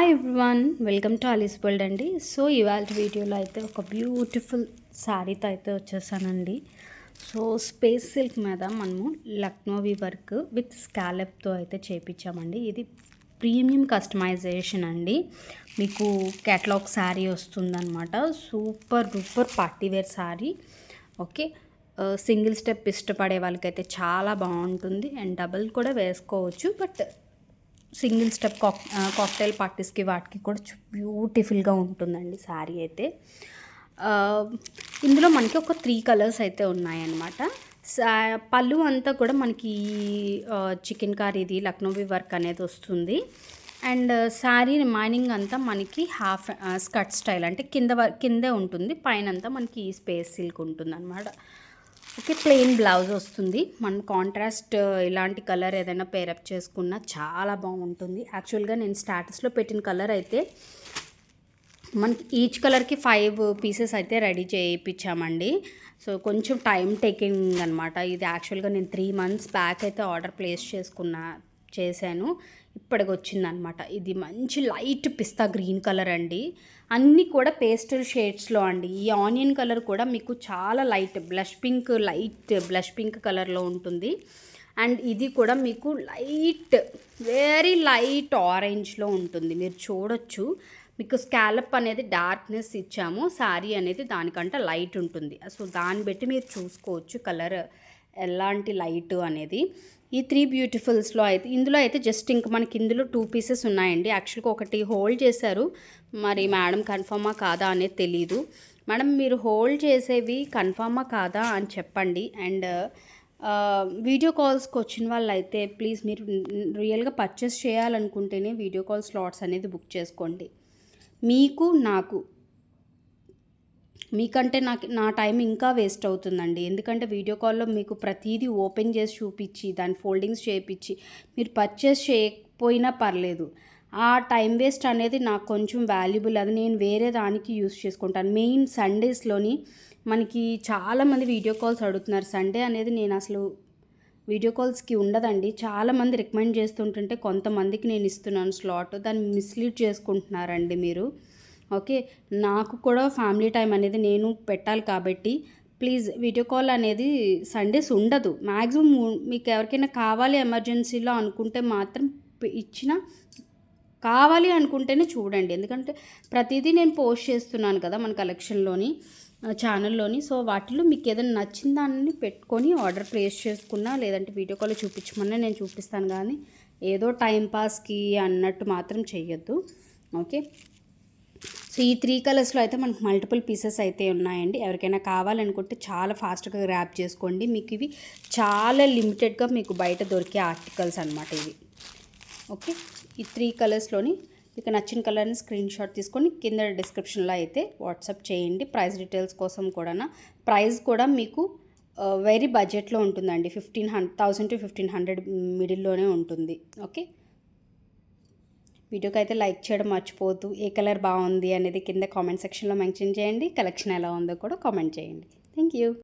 Hi everyone, welcome to Alice world అండి. So ఇవాళ వీడియోలో అయితే ఒక బ్యూటిఫుల్ శారీతో అయితే వచ్చేసానండి. సో స్పేస్ సిల్క్ మీద మనము లక్నోవి వర్క్ విత్ స్కాలప్తో అయితే చేయించామండి. ఇది ప్రీమియం కస్టమైజేషన్ అండి. మీకు క్యాటలాగ్ శారీ వస్తుందన్నమాట. Super duper party wear sari. Okay, single step ఇష్టపడే వాళ్ళకైతే చాలా బాగుంటుంది అండ్ డబుల్ కూడా వేసుకోవచ్చు. బట్ సింగిల్ స్టెప్ కాక్టైల్ పార్టీస్కి వాటికి కూడా బ్యూటిఫుల్గా ఉంటుందండి శారీ అయితే. ఇందులో మనకి ఒక 3 కలర్స్ అయితే ఉన్నాయన్నమాట. పళ్ళు అంతా కూడా మనకి చికెన్ కారీది లక్నోవి వర్క్ అనేది వస్తుంది. అండ్ శారీ రిమైనింగ్ అంతా మనకి హాఫ్ స్కర్ట్ స్టైల్, అంటే కిందే ఉంటుంది, పైన అంతా మనకి ఈ స్పేస్ సిల్క్ ఉంటుంది అనమాట. ఓకే, ప్లెయిన్ బ్లౌజ్ వస్తుంది. మన కాంట్రాస్ట్ ఇలాంటి కలర్ ఏదైనా పేరప్ చేసుకున్నా చాలా బాగుంటుంది. యాక్చువల్గా నేను స్టాటస్లో పెట్టిన కలర్ అయితే మనకి ఈచ్ కలర్కి 5 పీసెస్ అయితే రెడీ చేయించామండి. సో కొంచెం టైం టేకింగ్ అనమాట. ఇది యాక్చువల్గా నేను 3 months బ్యాక్ అయితే ఆర్డర్ ప్లేస్ చేశాను. ఇప్పటికి వచ్చిందనమాట. ఇది మంచి లైట్ పిస్తా గ్రీన్ కలర్ అండి. అన్నీ కూడా పేస్టల్ షేడ్స్లో అండి. ఈ ఆనియన్ కలర్ కూడా మీకు చాలా లైట్ బ్లష్ పింక్ కలర్లో ఉంటుంది. అండ్ ఇది కూడా మీకు వెరీ లైట్ ఆరెంజ్లో ఉంటుంది. మీరు చూడొచ్చు, మీకు స్కాలప్ అనేది డార్క్నెస్ ఇచ్చాము, శారీ అనేది దానికంటే లైట్ ఉంటుంది. సో దాన్ని బట్టి మీరు చూసుకోవచ్చు కలర్ ఎలాంటి లైట్ అనేది. ఈ 3 బ్యూటిఫుల్స్లో అయితే ఇందులో అయితే జస్ట్ ఇంక మనకి ఇందులో 2 పీసెస్ ఉన్నాయండి. యాక్చువల్గా ఒకటి హోల్డ్ చేశారు, మరి మేడం కన్ఫర్మా కాదా అనేది తెలీదు. మేడం మీరు హోల్డ్ చేసేవి కన్ఫర్మా కాదా అని చెప్పండి. అండ్ వీడియో కాల్స్కి వచ్చిన వాళ్ళు అయితే ప్లీజ్ మీరు రియల్గా పర్చేస్ చేయాలనుకుంటేనే వీడియో కాల్ స్లాట్స్ అనేది బుక్ చేసుకోండి. మీకంటే నా టైం ఇంకా వేస్ట్ అవుతుందండి. ఎందుకంటే వీడియో కాల్లో మీకు ప్రతిదీ ఓపెన్ చేసి చూపించి దాని ఫోల్డింగ్స్ చేయించి మీరు పర్చేస్ చేయకపోయినా పర్లేదు, ఆ టైం వేస్ట్ అనేది నాకు కొంచెం వాల్యుబుల్. అది నేను వేరే దానికి యూస్ చేసుకుంటాను. మెయిన్ సండేస్లోని మనకి చాలామంది వీడియో కాల్స్ అడుగుతున్నారు. సండే అనేది నేను అసలు వీడియో కాల్స్కి ఉండదండి. చాలామంది రికమెండ్ చేస్తుంటుంటే కొంతమందికి నేను ఇస్తున్నాను స్లాట్, దాన్ని మిస్లీడ్ చేసుకుంటున్నారండి మీరు. ఓకే, నాకు కూడా ఫ్యామిలీ టైం అనేది నేను పెట్టాలి కాబట్టి ప్లీజ్ వీడియో కాల్ అనేది సండేస్ ఉండదు. మ్యాక్సిమం మీకు ఎవరికైనా కావాలి ఎమర్జెన్సీలో అనుకుంటే మాత్రం కావాలి అనుకుంటేనే చూడండి. ఎందుకంటే ప్రతిదీ నేను పోస్ట్ చేస్తున్నాను కదా మన కలెక్షన్లోని ఛానల్లోని. సో వాటిలో మీకు ఏదైనా నచ్చిన దాన్ని పెట్టుకొని ఆర్డర్ ప్లేస్ చేసుకున్నా, లేదంటే వీడియో కాల్ చూపించమన్నా నేను చూపిస్తాను, కానీ ఏదో టైంపాస్కి అన్నట్టు మాత్రం చెయ్యొద్దు. ఓకే, సో ఈ 3 కలర్స్లో అయితే మనకు మల్టిపుల్ పీసెస్ అయితే ఉన్నాయండి. ఎవరికైనా కావాలనుకుంటే చాలా ఫాస్ట్గా గ్రాప్ చేసుకోండి. మీకు ఇవి చాలా లిమిటెడ్గా మీకు బయట దొరికే ఆర్టికల్స్ అనమాట ఇవి. ఓకే, ఈ 3 కలర్స్లోని మీకు నచ్చిన కలర్ని స్క్రీన్ షాట్ తీసుకొని కింద డిస్క్రిప్షన్లో అయితే వాట్సాప్ చేయండి. ప్రైస్ డీటెయిల్స్ కోసం కూడా ప్రైస్ కూడా మీకు వెరీ బడ్జెట్లో ఉంటుందండి. 1000 to 1500 మిడిల్లోనే ఉంటుంది. ఓకే, వీడియోకి అయితే లైక్ చేయడం మర్చిపోవద్దు. ఏ కలర్ బాగుంది అనేది కింద కామెంట్ సెక్షన్లో మెన్షన్ చేయండి. కలెక్షన్ ఎలా ఉందో కూడా కామెంట్ చేయండి. Thank you.